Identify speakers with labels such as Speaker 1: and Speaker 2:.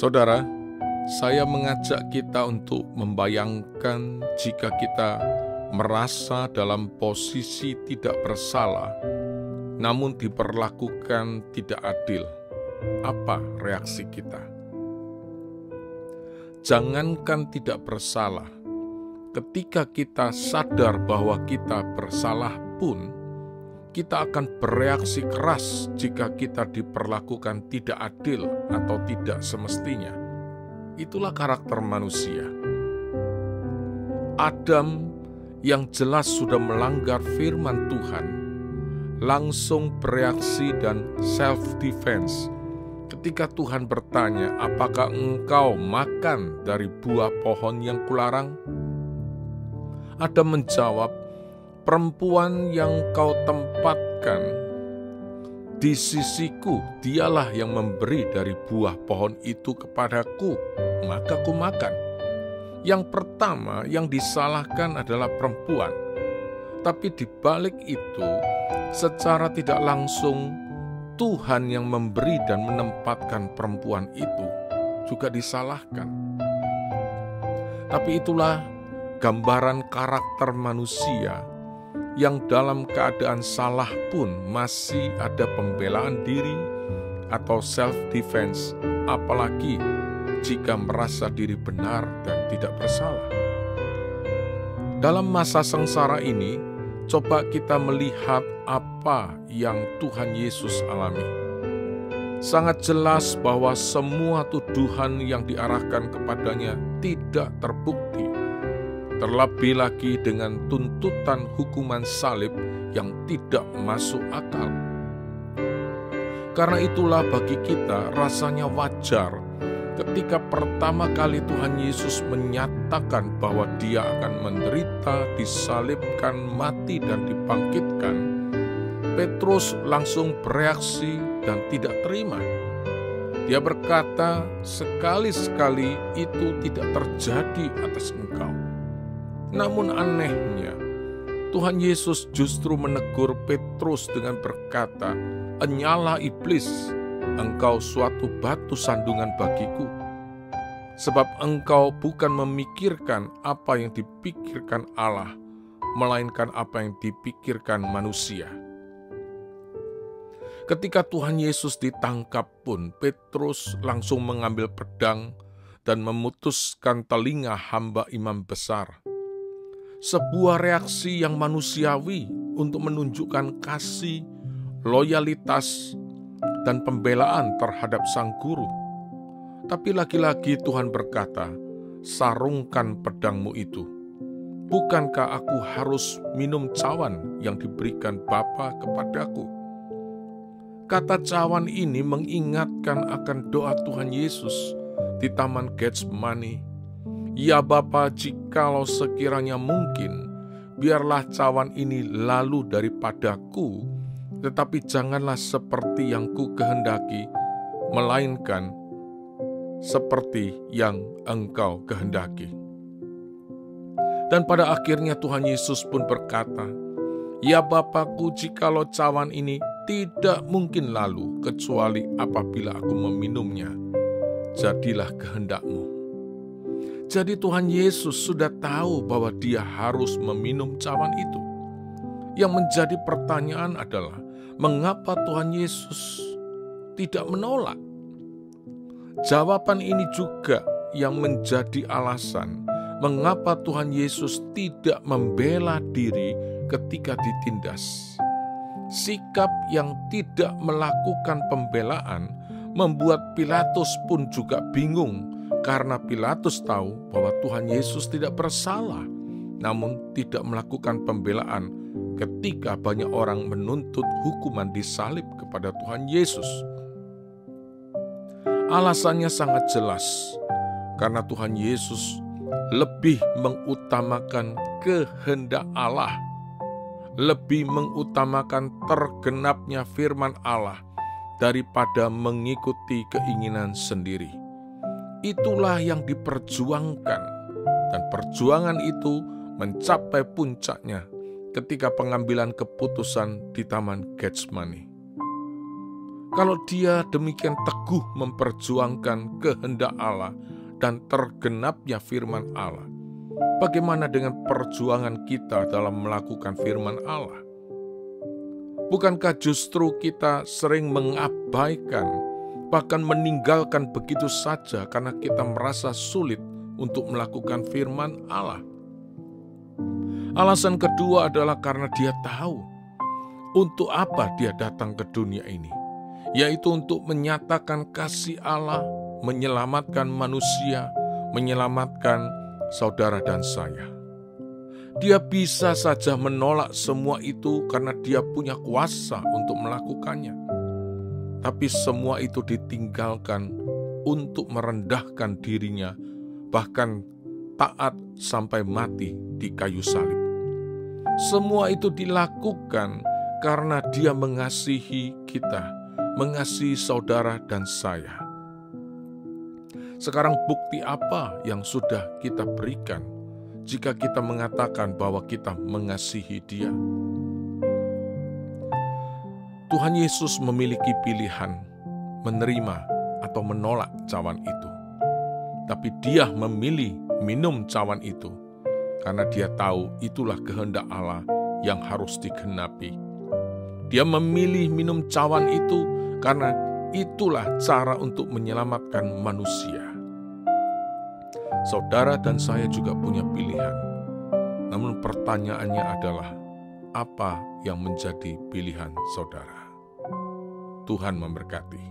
Speaker 1: Saudara, saya mengajak kita untuk membayangkan jika kita merasa dalam posisi tidak bersalah, namun diperlakukan tidak adil. Apa reaksi kita? Jangankan tidak bersalah, ketika kita sadar bahwa kita bersalah pun, kita akan bereaksi keras jika kita diperlakukan tidak adil atau tidak semestinya. Itulah karakter manusia. Adam yang jelas sudah melanggar firman Tuhan, langsung bereaksi dan self-defense ketika Tuhan bertanya, apakah engkau makan dari buah pohon yang kularang? Adam menjawab, perempuan yang kau tempatkan di sisiku, dialah yang memberi dari buah pohon itu kepadaku, maka ku makan. Yang pertama yang disalahkan adalah perempuan. Tapi di balik itu, secara tidak langsung, Tuhan yang memberi dan menempatkan perempuan itu juga disalahkan. Tapi itulah gambaran karakter manusia yang dalam keadaan salah pun masih ada pembelaan diri atau self-defense, apalagi jika merasa diri benar dan tidak bersalah. Dalam masa sengsara ini, coba kita melihat apa yang Tuhan Yesus alami. Sangat jelas bahwa semua tuduhan yang diarahkan kepadanya tidak terbukti. Terlebih lagi dengan tuntutan hukuman salib yang tidak masuk akal. Karena itulah bagi kita rasanya wajar ketika pertama kali Tuhan Yesus menyatakan bahwa Dia akan menderita, disalibkan, mati, dan dibangkitkan, Petrus langsung bereaksi dan tidak terima. Dia berkata, sekali-sekali itu tidak terjadi atas engkau. Namun anehnya, Tuhan Yesus justru menegur Petrus dengan berkata, "Enyalah iblis, engkau suatu batu sandungan bagiku, sebab engkau bukan memikirkan apa yang dipikirkan Allah, melainkan apa yang dipikirkan manusia." Ketika Tuhan Yesus ditangkap pun, Petrus langsung mengambil pedang dan memutuskan telinga hamba imam besar. Sebuah reaksi yang manusiawi untuk menunjukkan kasih, loyalitas, dan pembelaan terhadap sang guru. Tapi lagi-lagi Tuhan berkata, sarungkan pedangmu itu. Bukankah aku harus minum cawan yang diberikan Bapa kepadaku? Kata cawan ini mengingatkan akan doa Tuhan Yesus di Taman Getsemani. Ya Bapa, jikalau sekiranya mungkin, biarlah cawan ini lalu daripadaku, tetapi janganlah seperti yang ku kehendaki, melainkan seperti yang Engkau kehendaki. Dan pada akhirnya Tuhan Yesus pun berkata, ya Bapakku, jikalau cawan ini tidak mungkin lalu, kecuali apabila aku meminumnya, jadilah kehendak-Mu. Jadi Tuhan Yesus sudah tahu bahwa Dia harus meminum cawan itu. Yang menjadi pertanyaan adalah, mengapa Tuhan Yesus tidak menolak? Jawaban ini juga yang menjadi alasan mengapa Tuhan Yesus tidak membela diri ketika ditindas. Sikap yang tidak melakukan pembelaan membuat Pilatus pun juga bingung, karena Pilatus tahu bahwa Tuhan Yesus tidak bersalah, namun tidak melakukan pembelaan ketika banyak orang menuntut hukuman disalib kepada Tuhan Yesus. Alasannya sangat jelas, karena Tuhan Yesus lebih mengutamakan kehendak Allah, lebih mengutamakan tergenapnya firman Allah daripada mengikuti keinginan sendiri. Itulah yang diperjuangkan, dan perjuangan itu mencapai puncaknya ketika pengambilan keputusan di Taman Getsemani. Kalau dia demikian teguh memperjuangkan kehendak Allah dan tergenapnya firman Allah, bagaimana dengan perjuangan kita dalam melakukan firman Allah? Bukankah justru kita sering mengabaikan, bahkan meninggalkan begitu saja karena kita merasa sulit untuk melakukan firman Allah? Alasan kedua adalah karena dia tahu untuk apa dia datang ke dunia ini, yaitu untuk menyatakan kasih Allah, menyelamatkan manusia, menyelamatkan saudara dan saya. Dia bisa saja menolak semua itu karena dia punya kuasa untuk melakukannya. Tapi semua itu ditinggalkan untuk merendahkan dirinya, bahkan taat sampai mati di kayu salib. Semua itu dilakukan karena dia mengasihi kita, mengasihi saudara dan saya. Sekarang bukti apa yang sudah kita berikan jika kita mengatakan bahwa kita mengasihi Dia? Tuhan Yesus memiliki pilihan menerima atau menolak cawan itu. Tapi Dia memilih minum cawan itu karena Dia tahu itulah kehendak Allah yang harus digenapi. Dia memilih minum cawan itu karena itulah cara untuk menyelamatkan manusia. Saudara dan saya juga punya pilihan. Namun pertanyaannya adalah, apa yang menjadi pilihan saudara? Tuhan memberkati.